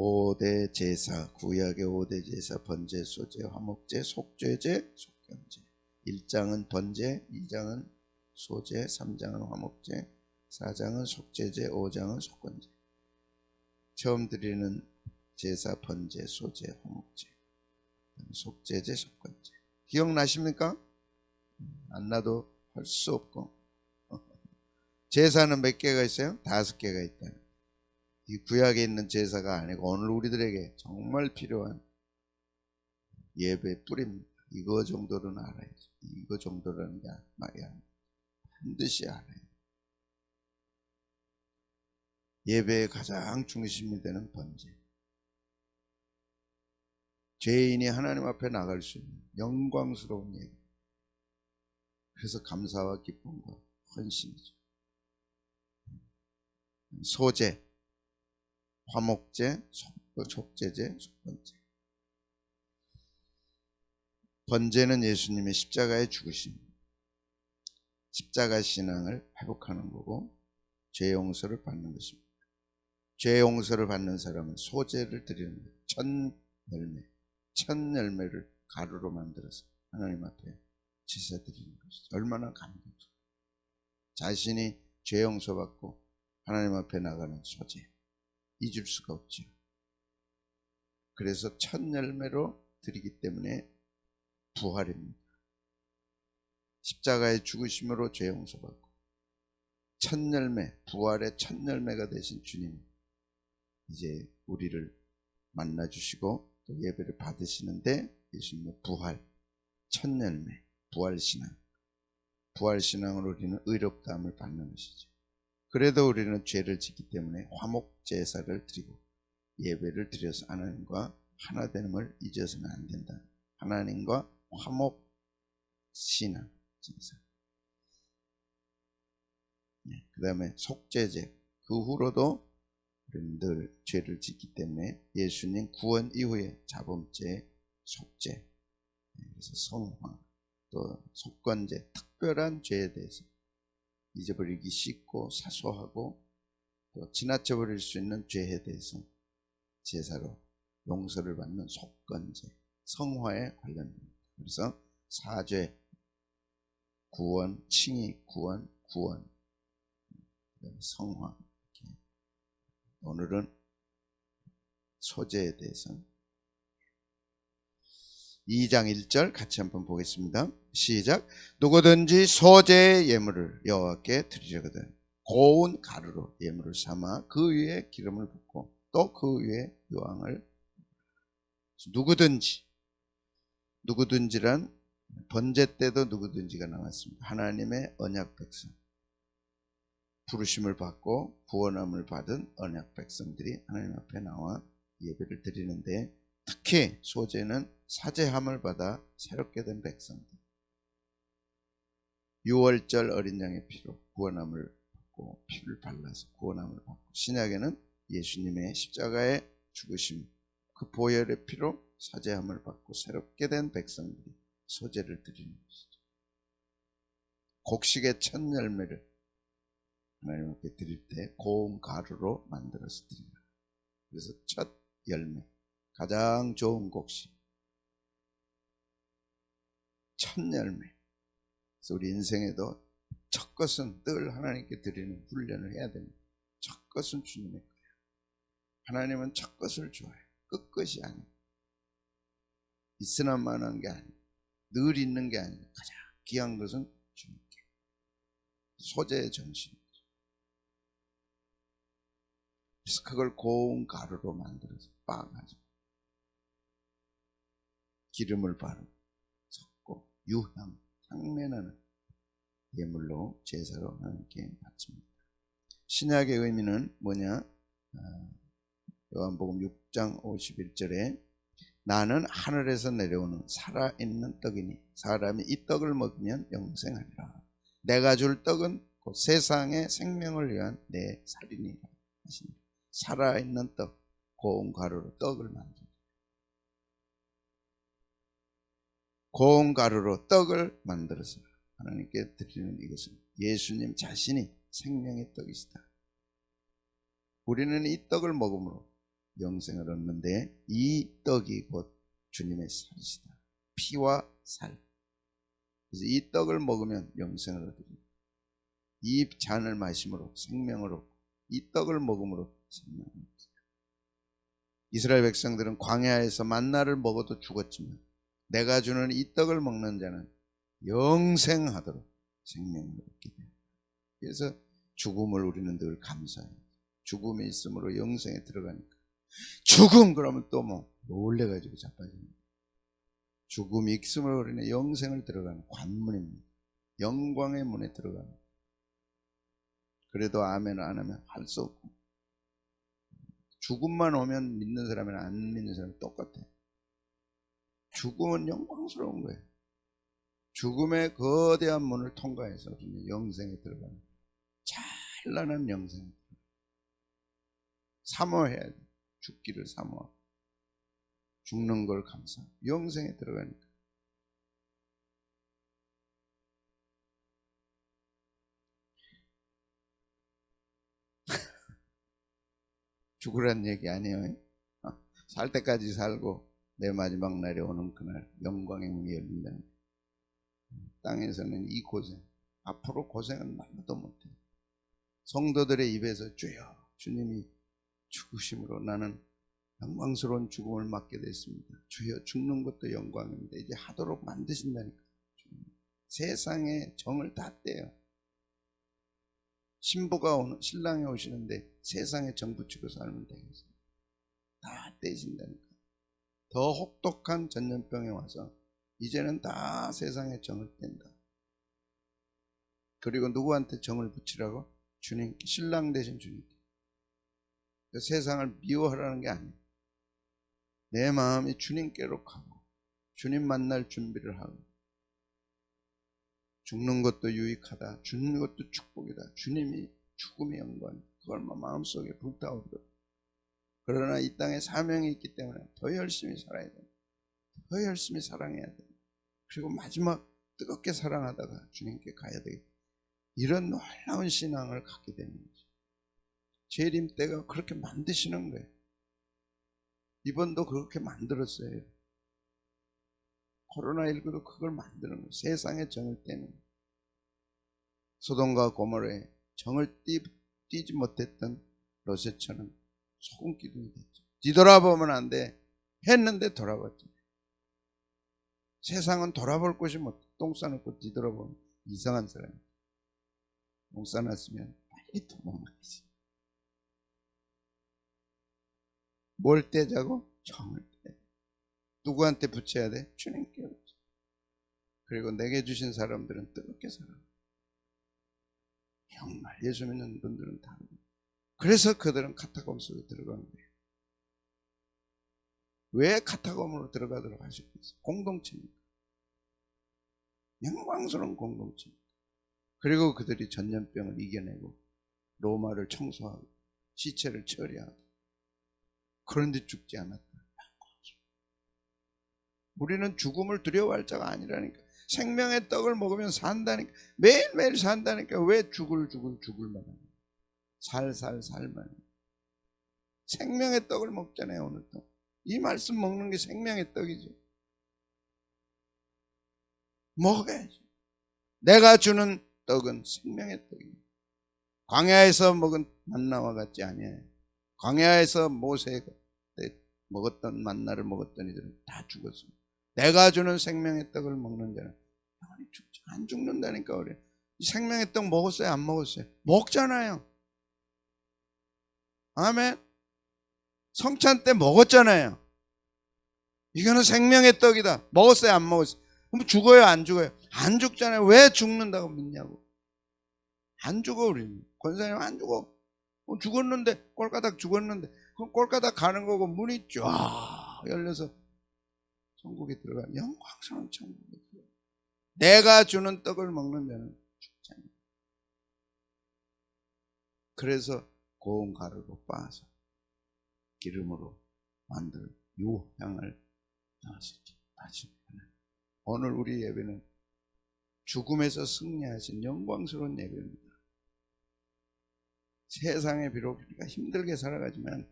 5대 제사, 구약의 5대 제사, 번제, 소제, 화목제, 속죄제, 속건제. 1장은 번제, 2장은 소제, 3장은 화목제, 4장은 속죄제, 5장은 속건제. 처음 드리는 제사, 번제, 소제, 화목제, 속죄제, 속건제. 기억나십니까? 안 나도 할 수 없고. 제사는 몇 개가 있어요? 5개가 있다. 이 구약에 있는 제사가 아니고 오늘 우리들에게 정말 필요한 예배 뿌립니다. 이거 정도는 알아야지. 이거 정도라는 게 말이 아니야. 반드시 알아야 돼. 예배의 가장 중심이 되는 번제. 죄인이 하나님 앞에 나갈 수 있는 영광스러운 예배. 그래서 감사와 기쁨과 헌신이죠. 소제, 화목제, 속죄제, 속건제. 번제는 예수님의 십자가의 죽으심, 십자가 신앙을 회복하는 거고 죄 용서를 받는 것입니다. 죄 용서를 받는 사람은 소제를 드리는 거예요. 천 열매를 가루로 만들어서 하나님 앞에 제사 드리는 것이죠. 얼마나 감동스러워요. 자신이 죄 용서받고 하나님 앞에 나가는 소제, 잊을 수가 없죠. 그래서 천 열매로 드리기 때문에 부활입니다. 십자가의 죽으심으로 죄 용서받고 첫 열매, 부활의 첫 열매가 되신 주님, 이제 우리를 만나주시고 또 예배를 받으시는데 예수님의 부활, 첫 열매, 부활신앙. 부활신앙으로 우리는 의롭다함을 받는 것이죠. 그래도 우리는 죄를 짓기 때문에 화목제사를 드리고 예배를 드려서 하나님과 하나 되는걸 잊어서는 안 된다. 하나님과 화목신앙 제사. 그 다음에 속죄제. 그 후로도 우리는 늘 죄를 짓기 때문에 예수님 구원 이후에 자범죄, 속죄, 그래서 성화, 또 속건제, 특별한 죄에 대해서 잊어버리기 쉽고 사소하고 또 지나쳐버릴 수 있는 죄에 대해서 제사로 용서를 받는 속건제, 성화에 관련됩니다. 그래서 사죄, 구원, 칭의, 구원, 성화. 오늘은 소제에 대해서 2장 1절 같이 한번 보겠습니다. 시작. 누구든지 소제의 예물을 여호와께 드리려거든 고운 가루로 예물을 삼아 그 위에 기름을 붓고 또 그 위에 유황을. 누구든지란 번제 때도 누구든지가 나왔습니다. 하나님의 언약 백성, 부르심을 받고 구원함을 받은 언약 백성들이 하나님 앞에 나와 예배를 드리는데, 특히 소제는 사제함을 받아 새롭게 된 백성들, 6월절 어린 양의 피로 구원함을 받고 피를 발라서 구원함을 받고, 신약에는 예수님의 십자가의 죽으심, 그 보혈의 피로 사제함을 받고 새롭게 된 백성들이 소제를 드리는 것이죠. 곡식의 첫 열매를 하나님 앞에 드릴 때 고운 가루로 만들어서 드립니다. 그래서 첫 열매, 가장 좋은 곡식, 첫 열매. 그래서 우리 인생에도 첫 것은 늘 하나님께 드리는 훈련을 해야 됩니다. 첫 것은 주님의 거예요. 하나님은 첫 것을 좋아해요. 끝것이 아니에요. 있으나 마나한 게 아니에요. 늘 있는 게 아니에요. 가장 귀한 것은 주님께. 소제의 정신이죠. 그래서 그걸 고운 가루로 만들어서 빻아가지고 기름을 바르고 섞고 유향, 향내나는 예물로 제사로 하나님께 바칩니다. 신약의 의미는 뭐냐? 요한복음 6장 51절에 나는 하늘에서 내려오는 살아있는 떡이니 사람이 이 떡을 먹으면 영생하리라. 내가 줄 떡은 곧 세상의 생명을 위한 내 살이니라 하십니다. 살아있는 떡, 고운 가루로 떡을 만듭니다. 고운 가루로 떡을 만들어서 하나님께 드리는 이것은 예수님 자신이 생명의 떡이시다. 우리는 이 떡을 먹음으로 영생을 얻는데 이 떡이 곧 주님의 살이시다. 피와 살. 그래서 이 떡을 먹으면 영생을 얻으리라. 이 잔을 마심으로 생명을 얻고 이 떡을 먹음으로 생명을 얻으리라. 이스라엘 백성들은 광야에서 만나를 먹어도 죽었지만 내가 주는 이 떡을 먹는 자는 영생하도록 생명을 얻게 됩니다. 그래서 죽음을 우리는 늘 감사해요. 죽음이 있으므로 영생에 들어가니까. 죽음 그러면 또 뭐 놀래가지고 자빠집니다. 죽음이 있음으로 우리는 영생을 들어가는 관문입니다. 영광의 문에 들어가는. 그래도 아멘을 안 하면 할 수 없고, 죽음만 오면 믿는 사람이나 안 믿는 사람은 똑같아. 죽음은 영광스러운 거예요. 죽음의 거대한 문을 통과해서 우리는 영생에 들어가는 찬란한 영생에 들어가는. 사모해야 돼. 죽기를 사모하고 죽는 걸 감사하고 영생에 들어가니까. 죽으란 얘기 아니에요. 살 때까지 살고 내 마지막 날이 오는 그날 영광의 문이 열린다는 거예요. 땅에서는 이 고생, 앞으로 고생은 말도 못해. 성도들의 입에서 주여, 주님이 죽으심으로 나는 영광스러운 죽음을 맞게 됐습니다. 주여, 죽는 것도 영광입니다. 이제 하도록 만드신다니까. 세상에 정을 다 떼요. 신부가 신랑이 오시는데 세상에 정 붙이고 살면 되겠어요. 다 떼신다니까. 더 혹독한 전염병에 와서 이제는 다 세상에 정을 뗀다. 그리고 누구한테 정을 붙이라고? 주님, 신랑 되신 주님께. 세상을 미워하라는 게 아니에요. 내 마음이 주님께로 가고 주님 만날 준비를 하고, 죽는 것도 유익하다, 죽는 것도 축복이다. 주님이 죽음의 영광, 그걸 마음속에 불타오르거든. 그러나 이 땅에 사명이 있기 때문에 더 열심히 살아야 돼. 더 열심히 사랑해야 돼. 그리고 마지막 뜨겁게 사랑하다가 주님께 가야 돼. 이런 놀라운 신앙을 갖게 되는 거죠. 재림 때가 그렇게 만드시는 거예요. 이번도 그렇게 만들었어요. 코로나19도 그걸 만드는 거예요. 세상의 정을 떼는 거예요. 소돔과 고모라에 정을 띄지 못했던 롯세처럼 소금 기둥이 됐죠. 뒤돌아보면 안 돼. 했는데 돌아봤죠. 세상은 돌아볼 곳이 못, 똥 싸놓고 뒤돌아보면 이상한 사람이에요. 똥 싸놨으면 빨리 도망가야지. 뭘 떼자고? 정을 떼. 누구한테 붙여야 돼? 주님께 붙여. 그리고 내게 주신 사람들은 뜨겁게 살아. 정말 예수 믿는 분들은 다르고. 그래서 그들은 카타콤 속에 들어간 거예요. 왜 카타콤으로 들어가도록 하셨겠어요? 공동체입니다. 영광스러운 공동체입니다. 그리고 그들이 전염병을 이겨내고 로마를 청소하고 시체를 처리하고, 그런데 죽지 않았다. 우리는 죽음을 두려워할 자가 아니라니까. 생명의 떡을 먹으면 산다니까. 매일매일 산다니까. 왜 죽을 만한, 살만. 생명의 떡을 먹잖아요. 오늘도 이 말씀 먹는 게 생명의 떡이죠. 먹어야지. 내가 주는 떡은 생명의 떡입니다. 광야에서 먹은 만나와 같지 아니에요. 광야에서 모세가 먹었던 만나를 먹었던 이들은 다 죽었습니다. 내가 주는 생명의 떡을 먹는 자는 영원히 죽지 안 죽는다니까. 우리 생명의 떡 먹었어요? 안 먹었어요? 먹잖아요. 아멘. 성찬 때 먹었잖아요. 이거는 생명의 떡이다. 먹었어요? 안 먹었어요? 그럼 죽어요? 안 죽어요? 안 죽잖아요. 왜 죽는다고 믿냐고. 안 죽어. 우리는 권사님 안 죽어. 죽었는데, 꼴까닥 죽었는데, 그럼 꼴까닥 가는 거고 문이 쫙 열려서 천국에 들어가는 영광스러운 천국에 들어가. 내가 주는 떡을 먹는 자는 죽지 않는다. 그래서 고운 가루로 빻아서 기름으로 만들 유향을 나왔었죠. 오늘 우리 예배는 죽음에서 승리하신 영광스러운 예배입니다. 세상에 비록 우리가 힘들게 살아가지만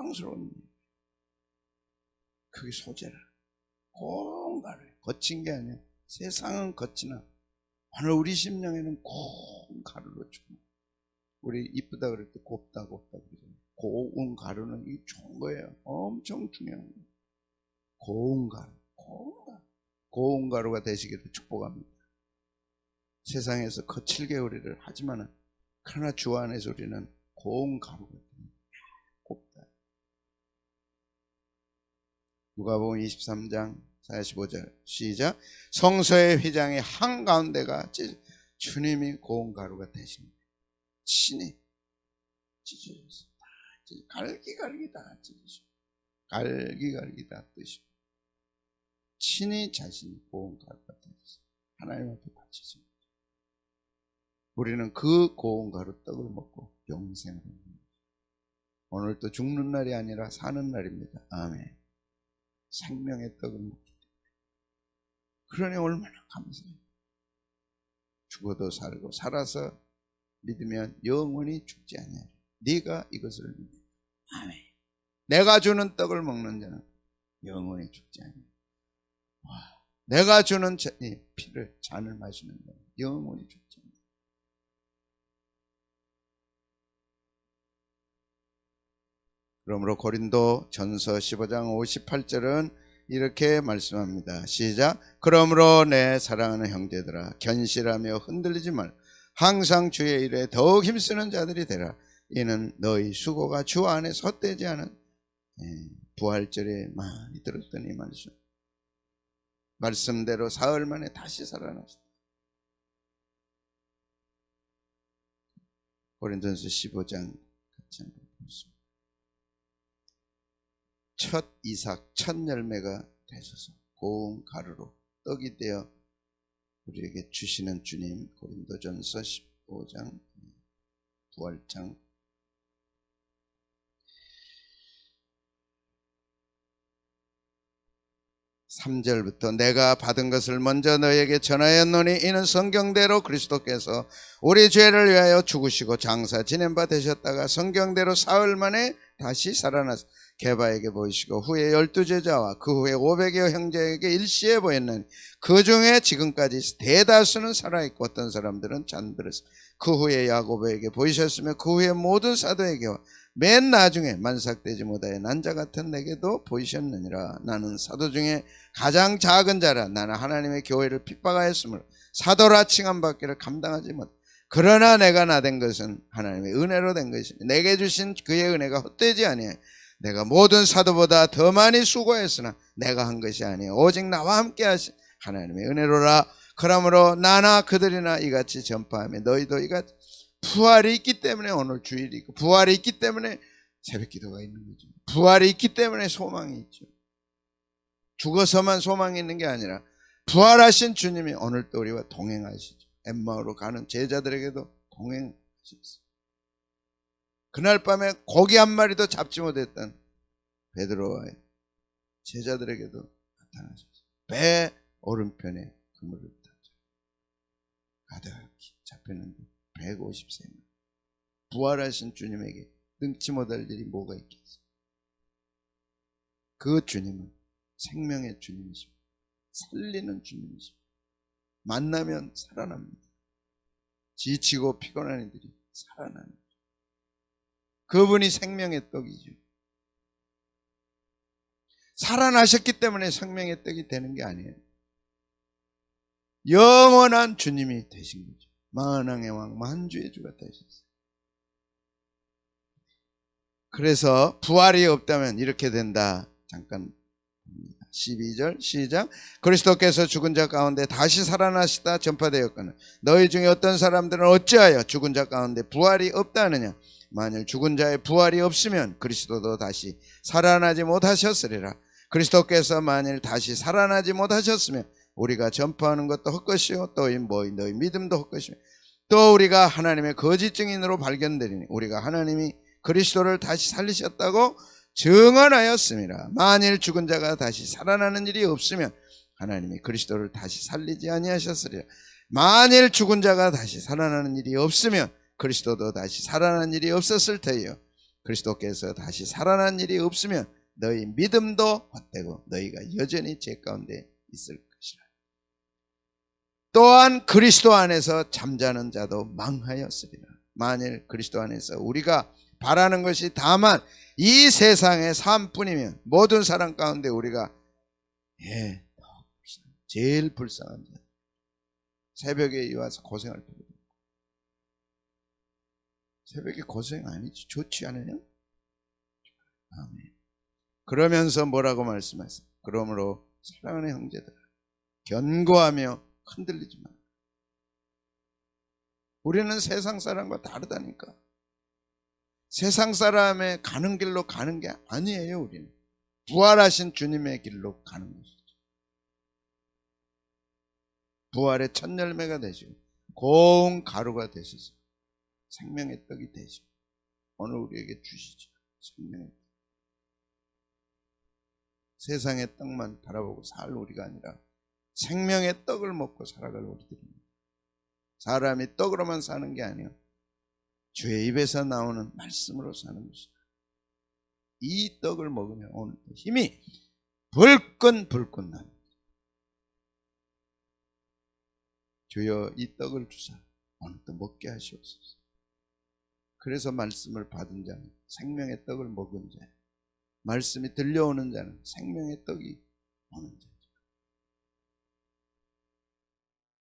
영광스러운 일. 그게 소재라. 고운 가루예요. 거친 게 아니야. 세상은 거치나 오늘 우리 심령에는 고운 가루로 주고, 우리 이쁘다 그럴 때 곱다 그러잖아요. 고운 가루는 이 좋은 거예요. 엄청 중요한 거예요. 고운 가루, 고운 가루가 되시기를 축복합니다. 세상에서 거칠게 우리를 하지만은, 그러나 주 안에서 우리는 고운 가루가 됩니다. 곱다. 누가복음 23장 45절 시작. 성소의 휘장의 한가운데가 주님이 고운 가루가 되십니다. 친히 찢어졌어요. 갈기갈기 다 찢으시고, 갈기갈기 다 뜨시고, 친히 자신이 고운 가루가 되셨어요. 하나님 앞에 바치십니다. 우리는 그 고운 가루 떡을 먹고 영생을 합니다. 오늘도 죽는 날이 아니라 사는 날입니다. 아멘. 생명의 떡을 먹기 때문에. 그러니 얼마나 감사해요. 죽어도 살고 살아서 믿으면 영원히 죽지 아니하리. 네가 이것을 믿어. 아멘. 내가 주는 떡을 먹는 자는 영원히 죽지 아니하리. 내가 주는 피를 잔을 마시는 자는 영원히 죽지 아니하리. 그러므로 고린도 전서 15장 58절은 이렇게 말씀합니다. 시작. 그러므로 내 사랑하는 형제들아, 견실하며 흔들리지 말고 항상 주의 일에 더욱 힘쓰는 자들이 되라. 이는 너희 수고가 주 안에서 헛되지 않은, 부활절에 많이 들었던 이 말씀대로 사흘 만에 다시 살아났다. 고린도전서 15장 같이 한번 보겠습니다. 첫 이삭, 첫 열매가 되셔서 고운 가루로 떡이 되어 우리에게 주시는 주님. 고린도전서 15장 부활장 3절부터 내가 받은 것을 먼저 너희에게 전하였노니 이는 성경대로 그리스도께서 우리 죄를 위하여 죽으시고 장사 지낸 바 되셨다가 성경대로 사흘 만에 다시 살아나서 게바에게 보이시고 후에 12제자와 그 후에 500여 형제에게 일시에 보였느니 그 중에 지금까지 대다수는 살아있고 어떤 사람들은 잠들었어. 그 후에 야고보에게 보이셨으며 그 후에 모든 사도에게와 맨 나중에 만삭되지 못하여 난자 같은 내게도 보이셨느니라. 나는 사도 중에 가장 작은 자라. 나는 하나님의 교회를 핍박하였으므로 사도라 칭함받기를 감당하지 못. 그러나 내가 나된 것은 하나님의 은혜로 된 것이니 내게 주신 그의 은혜가 헛되지 아니하여 내가 모든 사도보다 더 많이 수고했으나 내가 한 것이 아니에요. 오직 나와 함께 하신 하나님의 은혜로라. 그러므로 나나 그들이나 이같이 전파하며 너희도 이같이 부활이 있기 때문에 오늘 주일이 있고 부활이 있기 때문에 새벽기도가 있는 거죠. 부활이 있기 때문에 소망이 있죠. 죽어서만 소망이 있는 게 아니라 부활하신 주님이 오늘 또 우리와 동행하시죠. 엠마오로 가는 제자들에게도 동행하셨어요. 그날 밤에 고기 한 마리도 잡지 못했던 베드로와의 제자들에게도 나타나셨어요. 배 오른편에 그물을 타죠. 가득히 잡혔는데 150세명. 부활하신 주님에게 능치 못할 일이 뭐가 있겠어요. 그 주님은 생명의 주님이십니다. 살리는 주님이십니다. 만나면 살아납니다. 지치고 피곤한 이들이 살아나는, 그분이 생명의 떡이죠. 살아나셨기 때문에 생명의 떡이 되는 게 아니에요. 영원한 주님이 되신 거죠. 만왕의 왕 만주의 주가 되셨어요. 그래서 부활이 없다면 이렇게 된다. 잠깐 봅니다. 12절 시작. 그리스도께서 죽은 자 가운데 다시 살아나시다 전파되었거늘 너희 중에 어떤 사람들은 어찌하여 죽은 자 가운데 부활이 없다 하느냐. 만일 죽은 자의 부활이 없으면 그리스도도 다시 살아나지 못하셨으리라. 그리스도께서 만일 다시 살아나지 못하셨으면 우리가 전파하는 것도 헛것이요 또 너희 믿음도 헛것이며 또 우리가 하나님의 거짓 증인으로 발견되리니 우리가 하나님이 그리스도를 다시 살리셨다고 증언하였습니다. 만일 죽은 자가 다시 살아나는 일이 없으면 하나님이 그리스도를 다시 살리지 아니하셨으리라. 만일 죽은 자가 다시 살아나는 일이 없으면 그리스도도 다시 살아나는 일이 없었을 테요. 그리스도께서 다시 살아난 일이 없으면 너희 믿음도 헛되고 너희가 여전히 죄 가운데 있을 것이라. 또한 그리스도 안에서 잠자는 자도 망하였으리라. 만일 그리스도 안에서 우리가 바라는 것이 다만 이 세상의 삶뿐이면 모든 사람 가운데 우리가 제일 불쌍한 자, 새벽에 와서 고생할 필요도 없고. 새벽에 고생 아니지, 좋지 않으냐? 아멘. 그러면서 뭐라고 말씀하세요? 그러므로 사랑하는 형제들, 견고하며 흔들리지 마. 우리는 세상 사람과 다르다니까. 세상 사람의 가는 길로 가는 게 아니에요. 우리는 부활하신 주님의 길로 가는 것이죠. 부활의 첫 열매가 되시고 고운 가루가 되셔서 생명의 떡이 되시고 오늘 우리에게 주시죠. 생명의 떡. 세상의 떡만 바라보고 살 우리가 아니라 생명의 떡을 먹고 살아갈 우리들입니다. 사람이 떡으로만 사는 게 아니에요. 주의 입에서 나오는 말씀으로 사는 것이다. 이 떡을 먹으면 오늘 힘이 불끈 납니다. 주여 이 떡을 주사 오늘도 먹게 하시옵소서. 그래서 말씀을 받은 자는 생명의 떡을 먹은 자, 말씀이 들려오는 자는 생명의 떡이 오는 자.